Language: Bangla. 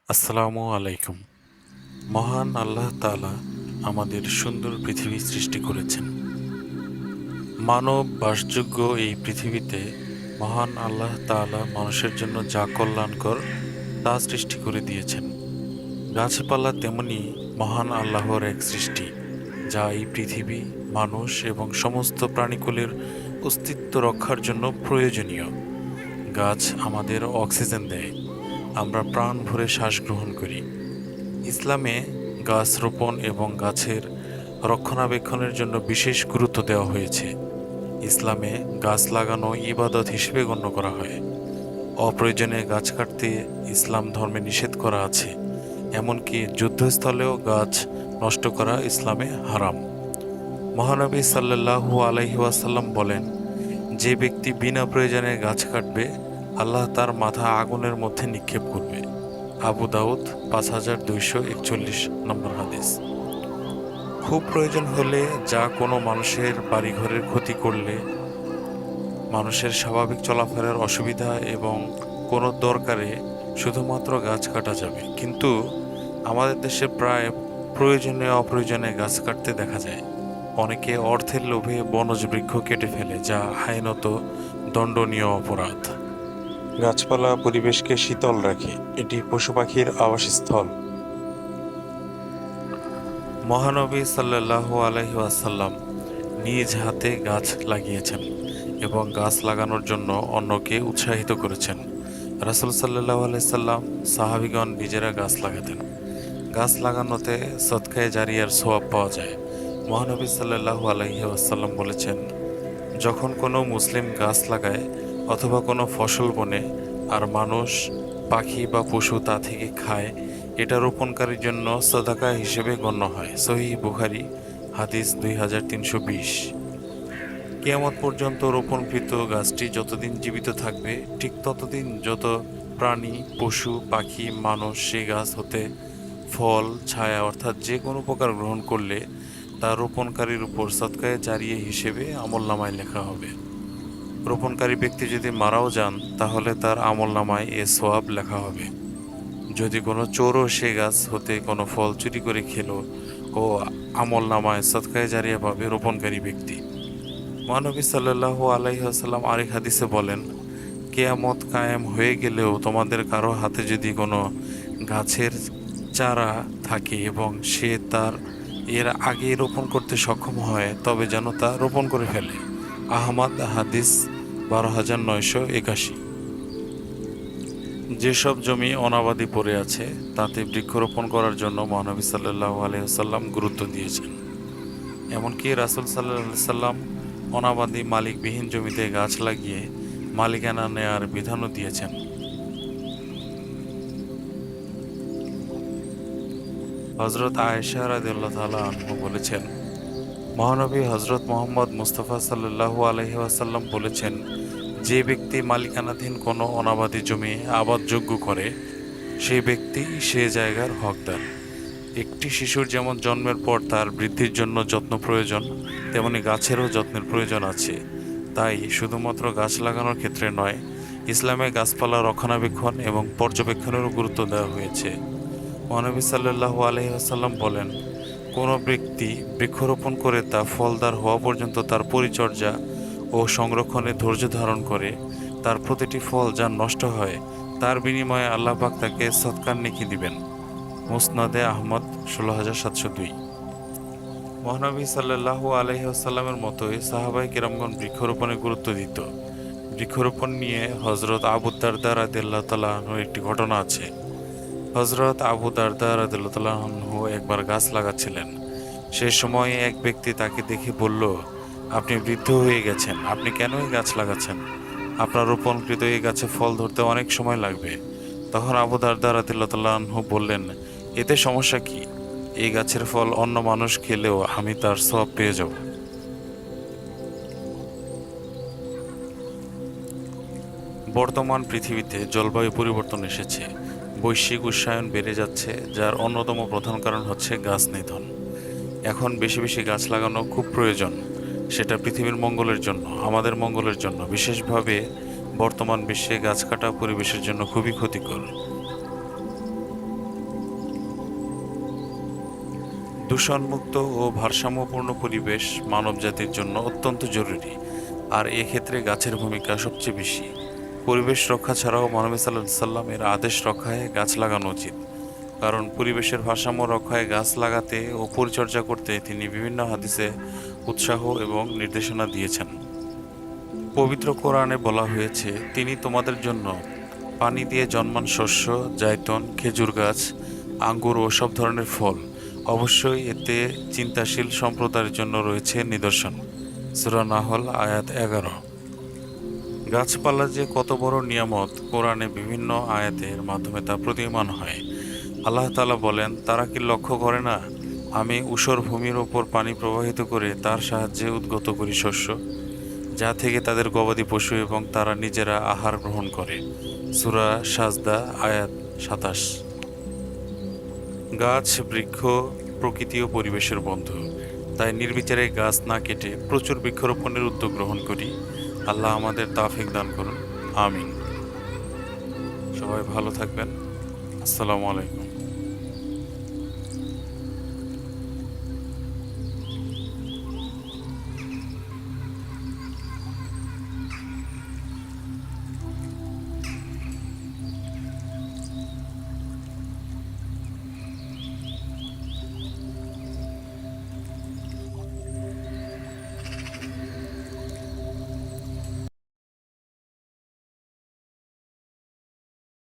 আসসালামু আলাইকুম। মহান আল্লাহ তাআলা আমাদের সুন্দর পৃথিবী সৃষ্টি করেছেন। মানব বাসযোগ্য এই পৃথিবীতে মহান আল্লাহ তাআলা মানুষের জন্য যা কল্যাণকর তা সৃষ্টি করে দিয়েছেন। গাছপালা তেমনি মহান আল্লাহর এক সৃষ্টি, যা এই পৃথিবী, মানুষ এবং সমস্ত প্রাণীকুলের অস্তিত্ব রক্ষার জন্য প্রয়োজনীয়। গাছ আমাদের অক্সিজেন দেয়, আমরা প্রাণ ভরে শ্বাস গ্রহণ করি। ইসলামে গাছ রোপণ এবং গাছের রক্ষণাবেক্ষণের জন্য বিশেষ গুরুত্ব দেওয়া হয়েছে। ইসলামে গাছ লাগানো ইবাদত হিসেবে গণ্য করা হয়। অপ্রয়োজনে গাছ কাটতে ইসলাম ধর্মে নিষেধ করা আছে। এমনকি যুদ্ধস্থলেও গাছ নষ্ট করা ইসলামে হারাম। মহানবী সাল্লাল্লাহু আলাইহি ওয়াসাল্লাম বলেন, যে ব্যক্তি বিনা প্রয়োজনে গাছ কাটবে, আল্লাহ তার মাথা আগুনের মধ্যে নিক্ষেপ করবে। আবু দাউদ 5241 নম্বর হাদিস। খুব প্রয়োজন হলে, যা কোনো মানুষের বাড়িঘরের ক্ষতি করলে, মানুষের স্বাভাবিক চলাফেরার অসুবিধা এবং কোনো দরকারে শুধুমাত্র গাছ কাটা যাবে। কিন্তু আমাদের দেশে প্রায় প্রয়োজনে অপ্রয়োজনে গাছ কাটতে দেখা যায়। অনেকে অর্থের লোভে বনজ বৃক্ষ কেটে ফেলে, যা আইনত দণ্ডনীয় অপরাধ। গাছপালা পরিবেশকে শীতল রাখে, এটি পশু পাখির আবাসস্থল। মহানবী সাল্লাল্লাহু আলাইহি ওয়াসাল্লাম নিজ হাতে গাছ লাগিয়েছেন এবং গাছ লাগানোর জন্য অন্যকে উৎসাহিত করেছেন। রাসূল সাল্লাল্লাহু আলাইহি সাল্লাম সাহাবীগণ নিজেরা গাছ লাগাতেন। গাছ লাগানোতে সদকায়ে জারিয়ার সওয়াব পাওয়া যায়। মহানবী সাল্লাল্লাহু আলাইহি ওয়াসাল্লাম বলেছেন, যখন কোনো মুসলিম গাছ লাগায় অথবা কোনো ফসল বনে আর মানুষ, পাখি বা পশু তা থেকে খায়, এটা রোপণকারীর জন্য সাদাকা হিসেবে গণ্য হয়। সহিহ বুখারী হাদিস 2320। কিয়ামত পর্যন্ত রোপণকৃত গাছটি যতদিন জীবিত থাকবে, ঠিক ততদিন যত প্রাণী, পশু, পাখি, মানুষ সেই গাছ হতে ফল, ছায়া অর্থাৎ যে কোনো প্রকার গ্রহণ করলে তা রোপণকারীর উপর সদকায়ে জারিয়া হিসেবে আমলনামায় লেখা হবে। রোপণকারী ব্যক্তি যদি মারাও যান, তাহলে তার আমলনামায় এ সওয়াব লেখা হবে। যদি কোনো চোরও সে গাছ হতে কোনো ফল চুরি করে খেলো, ও আমলনামায় সদকায়ে জারিয়া পাবে রোপণকারী ব্যক্তি। মহানবী সাল্লাল্লাহু আলাইহি ওয়াসাল্লাম আরেক হাদিসে বলেন, কিয়ামত কায়েম হয়ে গেলেও তোমাদের কারো হাতে যদি কোনো গাছের চারা থাকে এবং সে তার এর আগে রোপণ করতে সক্ষম হয়, তবে যেন তা রোপণ করে ফেলে। আহমদ হাদিস 12981। যেসব জমি অনাবাদি পড়ে আছে, তাতে বৃক্ষরোপণ করার জন্য মহানবী সাল্লাল্লাহু আলাইহি ওয়াসাল্লাম গুরুত্ব দিয়েছেন। এমনকি রাসূল সাল্লাল্লাহু আলাইহি সাল্লাম অনাবাদি মালিকবিহীন জমিতে গাছ লাগিয়ে মালিকানা নেয়ার বিধানও দিয়েছেন। হযরত আয়েশা রাদিয়াল্লাহু তাআলা আনহা বলেছেন, মহানবী হযরত মুহাম্মদ মুস্তাফা সাল্লাল্লাহু আলাইহি ওয়াসাল্লাম বলেছেন, যে ব্যক্তি মালিকানাধীন কোনো অনাবাদি জমি আবাদযোগ্য করে, সেই ব্যক্তি সে জায়গার হকদার। একটি শিশুর যেমন জন্মের পর তার বৃদ্ধির জন্য যত্ন প্রয়োজন, তেমনি গাছেরও যত্নের প্রয়োজন আছে। তাই শুধুমাত্র গাছ লাগানোর ক্ষেত্রে নয়, ইসলামে গাছপালা রক্ষণাবেক্ষণ এবং পর্যবেক্ষণেরও গুরুত্ব দেওয়া হয়েছে। মহানবী সাল্লাল্লাহু আলাইহি ওয়াসাল্লাম বলেন, কোনো ব্যক্তি বৃক্ষরোপণ করে তা ফলদার হওয়া পর্যন্ত তার পরিচর্যা ও সংরক্ষণে ধৈর্য ধারণ করে, তার প্রতিটি ফল যা নষ্ট হয়, তার বিনিময়ে আল্লাহ পাক তাকে সদকার নেকি দিবেন। মুসনাদে আহমদ 16702। মহানবী সাল্লাল্লাহু আলাইহি ওয়াসাল্লামের মতোই সাহাবায়ে কেরামগণ বৃক্ষরোপণে গুরুত্ব দিত। বৃক্ষরোপণ নিয়ে হযরত আবু দারদা রাদিয়াল্লাহু তাআলা আনহুর একটি ঘটনা আছে। হযরত আবু দারদা রাদিয়াল্লাহু তাআলা আনহু একবার গাছ লাগাচ্ছিলেন। সে সময় এক ব্যক্তি তাকে দেখে বলল, আপনি বৃদ্ধ হয়ে গেছেন, আপনি কেন এই গাছ লাগাচ্ছেন? আপনার রোপণকৃত এই গাছে ফল ধরতে অনেক সময় লাগবে। তখন আবু দারদা রাদিয়াল্লাহু তাআলা আনহু বললেন, এতে সমস্যা কি? এই গাছের ফল অন্য মানুষ খেলেও আমি তার সওয়াব পেয়ে যাব। বর্তমান পৃথিবীতে জলবায়ু পরিবর্তন এসেছে, বৈশ্বিক উষ্ণায়ন বেড়ে যাচ্ছে, যার অন্যতম প্রধান কারণ হচ্ছে গাছ নিধন। এখন বেশি বেশি গাছ লাগানো খুব প্রয়োজন, সেটা পৃথিবীর মঙ্গলের জন্য, আমাদের মঙ্গলের জন্য। বিশেষভাবে বর্তমান বিশ্বে গাছ কাটা পরিবেশের জন্য খুবই ক্ষতিকর। দূষণমুক্ত ও ভারসাম্যপূর্ণ পরিবেশ মানবজাতির জন্য অত্যন্ত জরুরি, আর এক্ষেত্রে গাছের ভূমিকা সবচেয়ে বেশি। পরিবেশ রক্ষা ছাড়াও মহানবী সাল্লাল্লাহু আলাইহি সাল্লামের আদেশ রক্ষায় গাছ লাগানো উচিত, কারণ পরিবেশের ভারসাম্য রক্ষায় গাছ লাগাতে ও পরিচর্যা করতে তিনি বিভিন্ন হাদিসে উৎসাহ এবং নির্দেশনা দিয়েছেন। পবিত্র কোরআনে বলা হয়েছে, তিনি তোমাদের জন্য পানি দিয়ে জন্মান শস্য, জায়তুন, খেজুর গাছ, আঙ্গুর ও সব ধরনের ফল, অবশ্যই এতে চিন্তাশীল সম্প্রদায়ের জন্য রয়েছে নিদর্শন। সূরা নাহল আয়াত 11। গাছপালা যে কত বড় নিয়ামত কোরআনে বিভিন্ন আয়াতের মাধ্যমে তা প্রতীয়মান হয়। আল্লাহ তাআলা বলেন, তারা কি লক্ষ্য করে না, আমি ঊষর ভূমির ওপর পানি প্রবাহিত করে তার সাহায্যে উদ্গত করি শস্য, যা থেকে তাদের গবাদি পশু এবং তারা নিজেরা আহার গ্রহণ করে। সূরা সাজদা আয়াত 27। গাছ, বৃক্ষ প্রকৃতি ও পরিবেশের বন্ধু, তাই নির্বিচারে গাছ না কেটে প্রচুর বৃক্ষরোপণের উদ্যোগ গ্রহণ করি। আল্লাহ আমাদের তাওফিক দান করুন, আমিন। সবাই ভালো থাকবেন। আসসালামু আলাইকুম।